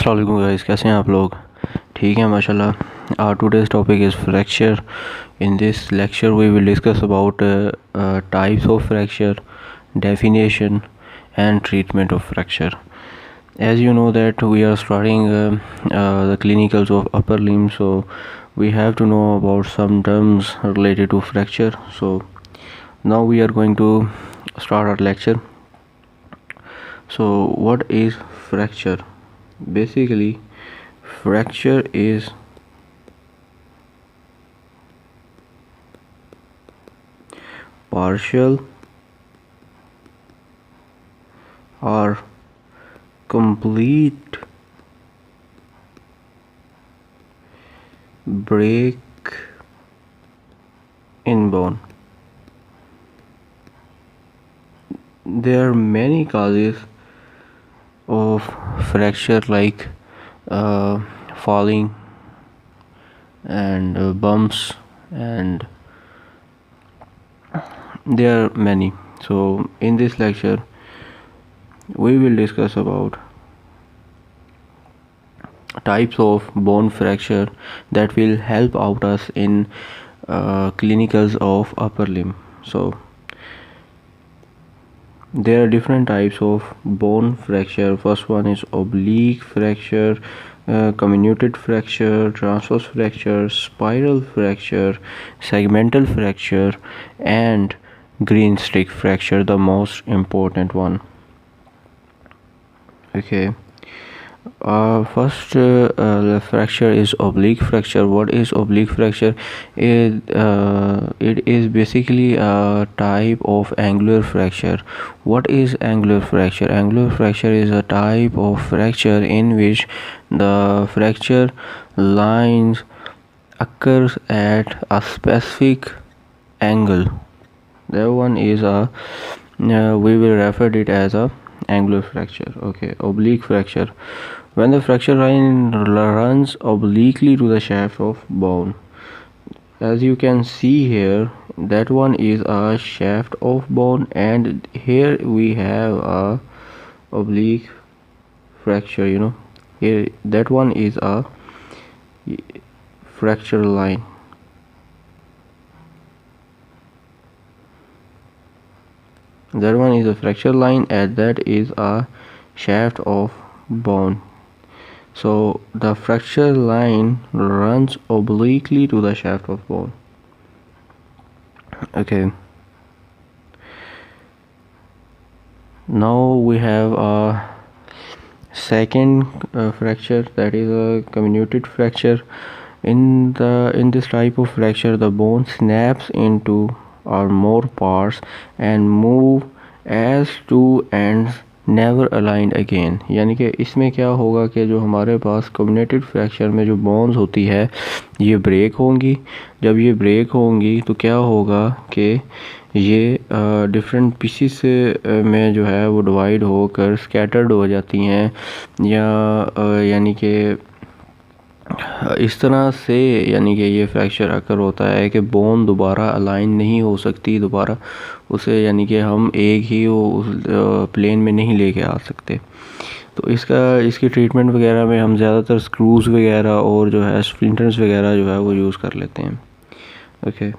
अस्सलाम वालेकुम गाइस, कैसे हैं आप लोग? ठीक है माशाल्लाह। Our today's topic is fracture. In this lecture we will discuss about types of fracture, definition and treatment of fracture. As you know that we are studying the clinicals of upper limb, so we have to know about some terms related to fracture. So now we are going to start our lecture. So what is fracture? Basically, fracture is partial or complete break in bone. There are many causes of fracture like falling and bumps, and there are many. So in this lecture we will discuss about types of bone fracture that will help out us in clinicals of upper limb. So there are different types of bone fracture. First one is oblique fracture, comminuted fracture, transverse fracture, spiral fracture, segmental fracture, and green stick fracture, the most important one. Okay. First fracture is oblique fracture. What is oblique fracture? It is basically a type of angular fracture. What is angular fracture? Angular fracture is a type of fracture in which the fracture lines occurs at a specific angle. That one is a we will refer it as a angular fracture. Okay. Oblique fracture, when the fracture line runs obliquely to the shaft of bone. As you can see here, that one is a shaft of bone, and here we have a oblique fracture. Here that one is a fracture line. That one is a fracture line, and that is a shaft of bone. So the fracture line runs obliquely to the shaft of bone. Okay. Now we have a second fracture, that is a comminuted fracture. In this type of fracture, the bone snaps into or more parts and move as two ends never aligned again. यानी कि इसमें क्या होगा कि जो हमारे पास कम्युनेटेड fracture में जो बोन्स होती है ये ब्रेक होंगी. जब ये ब्रेक होंगी तो क्या होगा कि ये डिफरेंट पीसीस में जो है वो डिवाइड होकर स्कैटर्ड हो जाती हैं, या यानी कि इस तरह से, यानी कि ये फ्रैक्चर अकर होता है कि बोन दोबारा अलाइन नहीं हो सकती दोबारा उसे, यानी कि हम एक ही उस प्लेन में नहीं लेके आ सकते. तो इसकी ट्रीटमेंट वगैरह में हम ज़्यादातर स्क्रूज़ वगैरह और जो है स्प्लिंटर्स वगैरह जो है वो यूज़ कर लेते हैं. ओके.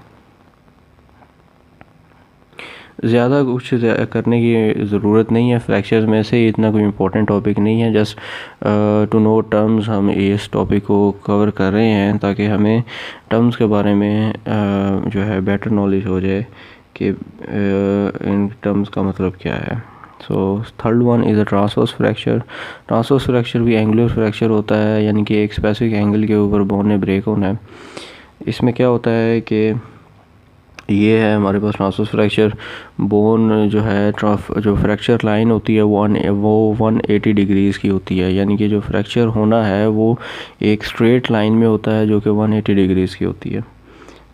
ज़्यादा कुछ करने की ज़रूरत नहीं है फ्रैक्चर्स में से, इतना कोई इम्पोर्टेंट टॉपिक नहीं है. जस्ट टू नो टर्म्स, हम इस टॉपिक को कवर कर रहे हैं ताकि हमें टर्म्स के बारे में जो है बेटर नॉलेज हो जाए कि इन टर्म्स का मतलब क्या है. So third one is a transverse fracture. Transverse fracture भी एंगुलर फ्रैक्चर होता है, यानी कि एक स्पेसिफिक एंगल के ऊपर बोन ने ब्रेक होना है. इसमें क्या होता है कि ये है हमारे पास ट्रांसवर्स फ्रैक्चर. बोन जो है जो फ्रैक्चर लाइन होती है वो 180 डिग्रीज़ की होती है, यानी कि जो फ्रैक्चर होना है वो एक स्ट्रेट लाइन में होता है जो कि 180 डिग्रीज़ की होती है.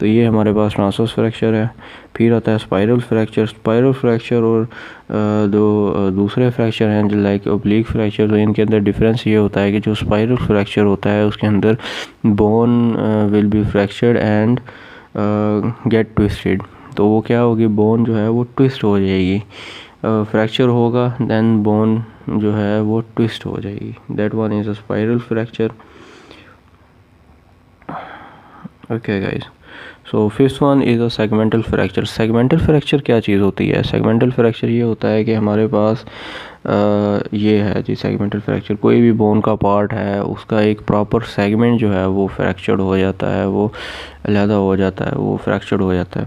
तो ये हमारे पास ट्रांसवर्स फ्रैक्चर है. फिर आता है स्पाइरल फ्रैक्चर. स्पाइरल फ्रैक्चर और दो दूसरे फ्रैक्चर हैं जो लाइक ओब्लिक फ्रैक्चर, तो इनके अंदर डिफरेंस ये होता है कि जो स्पाइरल फ्रैक्चर होता है उसके अंदर bone will be fractured and get twisted. तो वो क्या होगी, बोन जो है वो ट्विस्ट हो जाएगी. फ्रैक्चर होगा देन बोन जो है वो ट्विस्ट हो जाएगी, that one is a spiral fracture. Okay guys, so fifth one is a segmental fracture. Segmental fracture क्या चीज़ होती है? सेगमेंटल फ्रैक्चर ये होता है कि हमारे पास ये है जी, सेगमेंटल फ्रैक्चर कोई भी बोन का पार्ट है उसका एक प्रॉपर सेगमेंट जो है वो फ्रैक्चर्ड हो जाता है, वो अलहदा हो जाता है, वो फ्रैक्चर्ड हो जाता है।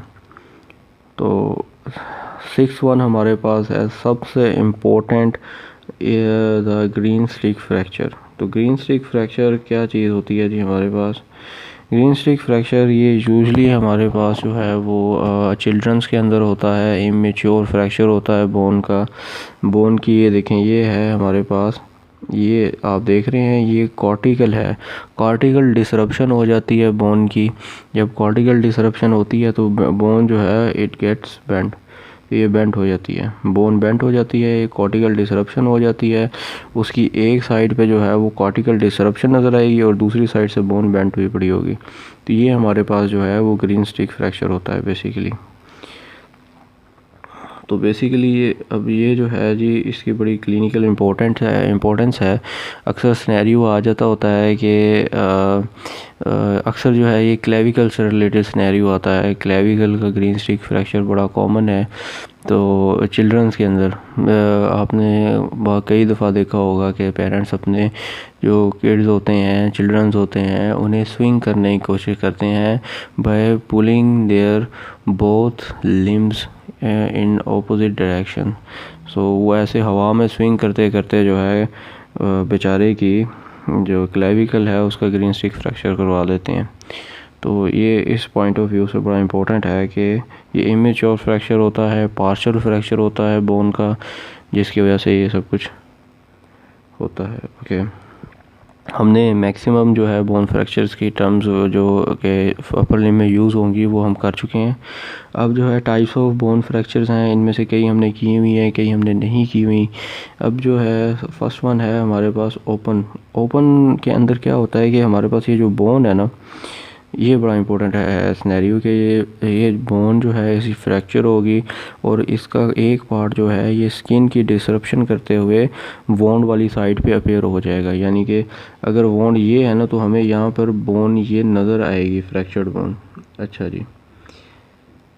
तो सिक्स वन हमारे पास है सबसे important, the green stick fracture. तो ग्रीन स्टिक फ्रैक्चर क्या चीज़ होती है जी हमारे पास? ग्रीन स्टिक फ्रैक्चर ये यूजुअली हमारे पास जो है वो चिल्ड्रंस के अंदर होता है, इमेच्योर फ्रैक्चर होता है बोन का। बोन की ये देखें, ये है हमारे पास, ये आप देख रहे हैं ये कॉर्टिकल है, कॉर्टिकल डिसरप्शन हो जाती है बोन की। जब कॉर्टिकल डिसरप्शन होती है तो बोन जो है इट गेट्स बेंड, ये बेंट हो जाती है, बोन बेंट हो जाती है, ये कॉर्टिकल डिसरप्शन हो जाती है। उसकी एक साइड पे जो है वो कॉर्टिकल डिसरप्शन नज़र आएगी और दूसरी साइड से बोन बेंट हुई पड़ी होगी। तो ये हमारे पास जो है वो ग्रीन स्टिक फ्रैक्चर होता है बेसिकली। तो बेसिकली ये जो है जी इसकी बड़ी क्लिनिकल इम्पोर्टेंस है। अक्सर सिनेरियो आ जाता होता है कि अक्सर जो है ये क्लेविकल से रिलेटेड सिनेरियो आता है, क्लेविकल का ग्रीन स्टिक फ्रैक्चर बड़ा कॉमन है। तो चिल्ड्रंस के अंदर आपने कई दफ़ा देखा होगा कि पेरेंट्स अपने जो किड्स होते हैं, चिल्ड्रंस होते हैं, उन्हें स्विंग करने की कोशिश करते हैं by pulling their both limbs in opposite direction. So वो ऐसे हवा में स्विंग करते करते जो है बेचारे की जो क्लेविकल है उसका ग्रीन स्टिक फ्रैक्चर करवा देते हैं। तो ये इस पॉइंट ऑफ व्यू से बड़ा इम्पोर्टेंट है कि ये इमेच्योर फ्रैक्चर होता है, पार्शियल फ्रैक्चर होता है बोन का, जिसकी वजह से ये सब कुछ होता है। ओके, हमने मैक्सिमम जो है बोन फ्रैक्चर्स की टर्म्स जो कि अपर लिम्ब में यूज़ होंगी वो हम कर चुके हैं। अब जो है टाइप्स ऑफ बोन फ्रैक्चर्स हैं, इनमें से कई हमने की हुई हैं, कई हमने नहीं की हुई। अब जो है फर्स्ट वन है हमारे पास ओपन के अंदर क्या होता है कि हमारे पास ये जो बोन है ना, ये बड़ा इम्पोर्टेंट है सिनेरियो कि ये बोन जो है इसी फ्रैक्चर होगी और इसका एक पार्ट जो है ये स्किन की डिसरप्शन करते हुए वोंड वाली साइड पे अपीयर हो जाएगा। यानी कि अगर वोंड ये है ना तो हमें यहाँ पर बोन ये नज़र आएगी, फ्रैक्चर्ड बोन। अच्छा जी,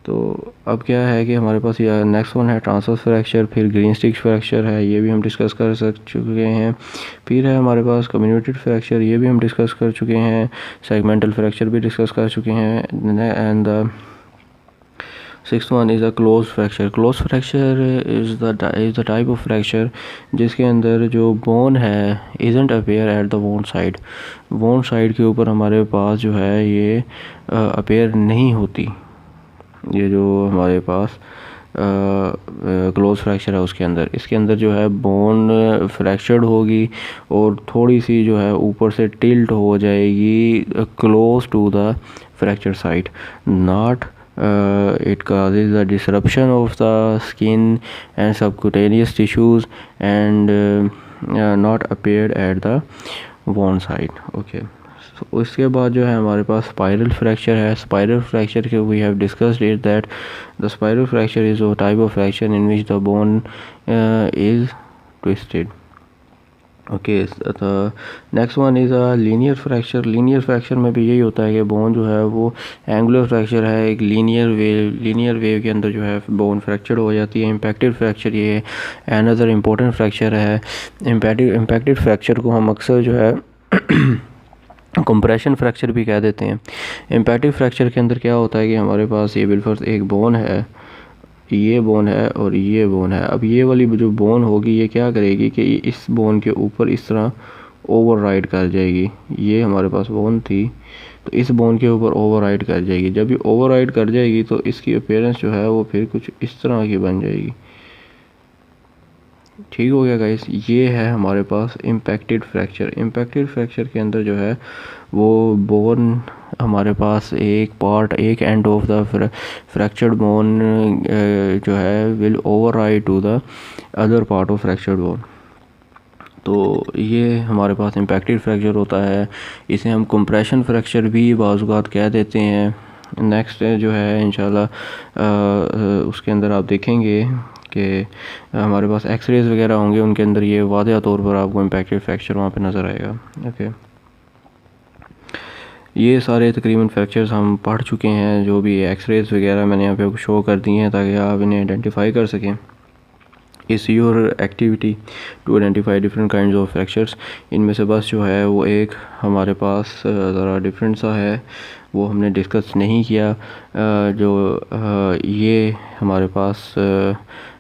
तो अब क्या है कि हमारे पास ये नेक्स्ट वन है ट्रांसवर्स फ्रैक्चर, फिर ग्रीन स्टिक फ्रैक्चर है, ये भी हम डिस्कस कर चुके हैं। फिर है हमारे पास कम्युनिकेटेड फ्रैक्चर, ये भी हम डिस्कस कर चुके हैं। सेगमेंटल फ्रैक्चर भी डिस्कस कर चुके हैं। And the sixth one is a close fracture. Close fracture is the type of fracture जिसके अंदर जो बोन है isn't appear at the wound side, wound side के ऊपर हमारे पास जो है ये अपेयर नहीं होती। ये जो हमारे पास क्लोज फ्रैक्चर है उसके अंदर, इसके अंदर जो है बोन फ्रैक्चर्ड होगी और थोड़ी सी जो है ऊपर से टिल्ट हो जाएगी close to the fracture site, not it causes the disruption of the skin and subcutaneous tissues and not appeared at the wound site. Okay, so उसके बाद जो है हमारे पास स्पाइरल फ्रैक्चर है। स्पाइरल फ्रैक्चर के we have discussed it that the spiral fracture is a type of fracture in which the bone is twisted. Okay, तो next one is a linear fracture. Linear fracture में भी यही होता है कि bone जो है वो एंगुलर फ्रैक्चर है, एक लीनियर वेव के अंदर जो है बोन फ्रैक्चर हो जाती है। इम्पैक्टेड फ्रैक्चर ये अनदर इम्पोर्टेंट फ्रैक्चर है। इम्पैक्टेड फ्रैक्चर को हम अक्सर जो है कंप्रेशन फ्रैक्चर भी कह देते हैं। इम्पैक्टेड फ्रैक्चर के अंदर क्या होता है कि हमारे पास ये बिलफर्ज एक बोन है, ये बोन है और ये बोन है। अब ये वाली जो बोन होगी ये क्या करेगी कि इस बोन के ऊपर इस तरह ओवरराइड कर जाएगी। ये हमारे पास बोन थी तो इस बोन के ऊपर ओवरराइड कर जाएगी। जब ये ओवरराइड कर जाएगी तो इसकी अपीयरेंस जो है वो फिर कुछ इस तरह की बन जाएगी। ठीक हो गया गाइस, ये है हमारे पास इम्पैक्टेड फ्रैक्चर। इम्पैक्टेड फ्रैक्चर के अंदर जो है वो बोन हमारे पास एक पार्ट, एक end of the fractured bone जो है will override to the other part of fractured bone. तो ये हमारे पास इम्पैक्टेड फ्रैक्चर होता है। इसे हम कंप्रेशन फ्रैक्चर भी बाज़ औक़ात कह देते हैं। नेक्स्ट जो है इंशाल्लाह उसके अंदर आप देखेंगे कि हमारे पास एक्सरेज वगैरह होंगे, उनके अंदर ये वाज़ह तौर पर आपको इम्पैक्टेड फ्रैक्चर वहाँ पे नज़र आएगा। ओके, ये सारे तकरीबन फ्रैक्चर्स हम पढ़ चुके हैं। जो भी एक्सरेज वगैरह मैंने यहाँ पे शो कर दी हैं ताकि आप इन्हें आइडेंटिफाई कर सकें। Is your activity to identify different kinds of fractures. इनमें से बस जो है वो एक हमारे पास ज़रा डिफरेंट सा है, वो हमने डिस्कस नहीं किया। जो ये हमारे पास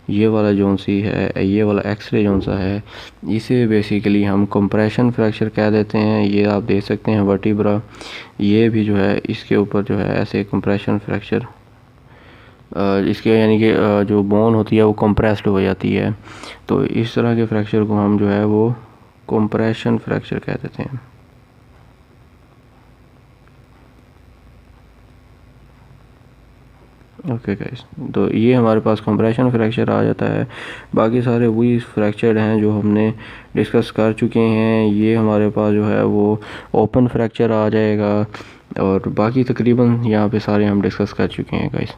ये वाला जोन सी है, ये वाला एक्सरे जोन सा है, इसे बेसिकली हम कंप्रेशन फ्रैक्चर कह देते हैं। ये आप देख सकते हैं वर्टिब्रा, ये भी जो है इसके ऊपर जो है ऐसे कंप्रेशन फ्रैक्चर, इसके यानी कि जो बोन होती है वो कंप्रेस्ड हो जाती है। तो इस तरह के फ्रैक्चर को हम जो है वो कंप्रेशन फ्रैक्चर कह देते हैं। ओके गाइस, तो ये हमारे पास कंप्रेशन फ्रैक्चर आ जाता है। बाकी सारे वही फ्रैक्चर हैं जो हमने डिस्कस कर चुके हैं। ये हमारे पास जो है वो ओपन फ्रैक्चर आ जाएगा, और बाकी तकरीबन यहाँ पे सारे हम डिस्कस कर चुके हैं guys.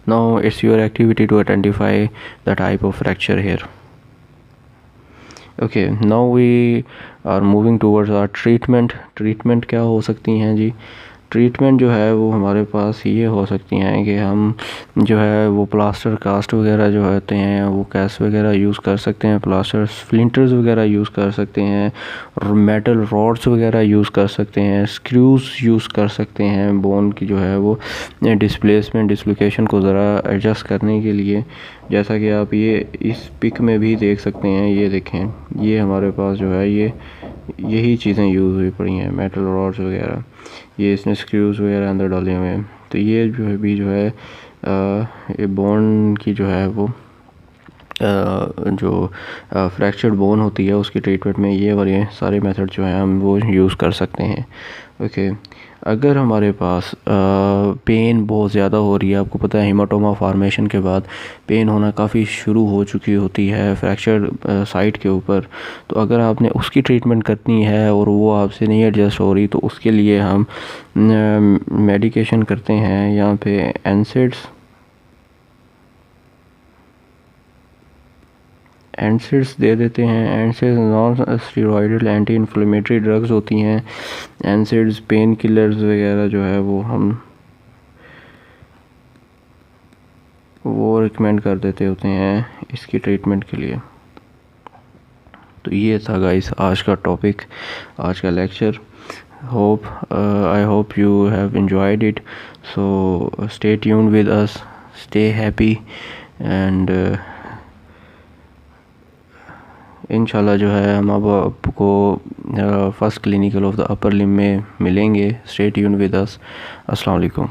Now it's your activity to identify the type of fracture here. Okay, now we are moving towards our treatment क्या हो सकती हैं जी? ट्रीटमेंट जो है वो हमारे पास ये हो सकती हैं कि हम जो है वो प्लास्टर कास्ट वगैरह जो होते हैं वो कैस्ट वगैरह यूज़ कर सकते हैं, प्लास्टर स्प्लिंटर्स वगैरह यूज़ कर सकते हैं, और मेटल रॉड्स वगैरह यूज़ कर सकते हैं, स्क्रूज़ यूज़ कर सकते हैं बोन की जो है वो डिस्प्लेसमेंट डिस्लोकेशन को ज़रा एडजस्ट करने के लिए। जैसा कि आप ये इस पिक में भी देख सकते हैं, ये देखें, ये हमारे पास जो है ये यही चीज़ें यूज़ हुई पड़ी हैं, मेटल रॉड्स वगैरह, ये इसने स्क्रूज़ वगैरह अंदर डाले हुए हैं। तो ये जो है भी जो है ये बोन की जो है वो जो फ्रैक्चर्ड बोन होती है उसकी ट्रीटमेंट में ये वाले सारे मेथड जो हैं हम वो यूज़ कर सकते हैं। ओके, अगर हमारे पास पेन बहुत ज़्यादा हो रही है, आपको पता है हीमाटोमा फॉर्मेशन के बाद पेन होना काफ़ी शुरू हो चुकी होती है फ्रैक्चर साइट के ऊपर, तो अगर आपने उसकी ट्रीटमेंट करनी है और वो आपसे नहीं एडजस्ट हो रही, तो उसके लिए हम मेडिकेशन करते हैं यहाँ पे एनसिड्स दे देते हैं। NSAIDs non steroidal anti inflammatory drugs होती हैं। एनसिड्स पेन किलर्स वगैरह जो है वो रिकमेंड कर देते होते हैं इसकी ट्रीटमेंट के लिए। तो ये था गाइस आज का टॉपिक, आज का lecture. I hope you have enjoyed it. So stay tuned with us, stay happy, and इंशाल्लाह जो है हम अब आपको first clinical of the upper limb में मिलेंगे। Stay tuned with us. अस्सलाम वालेकुम।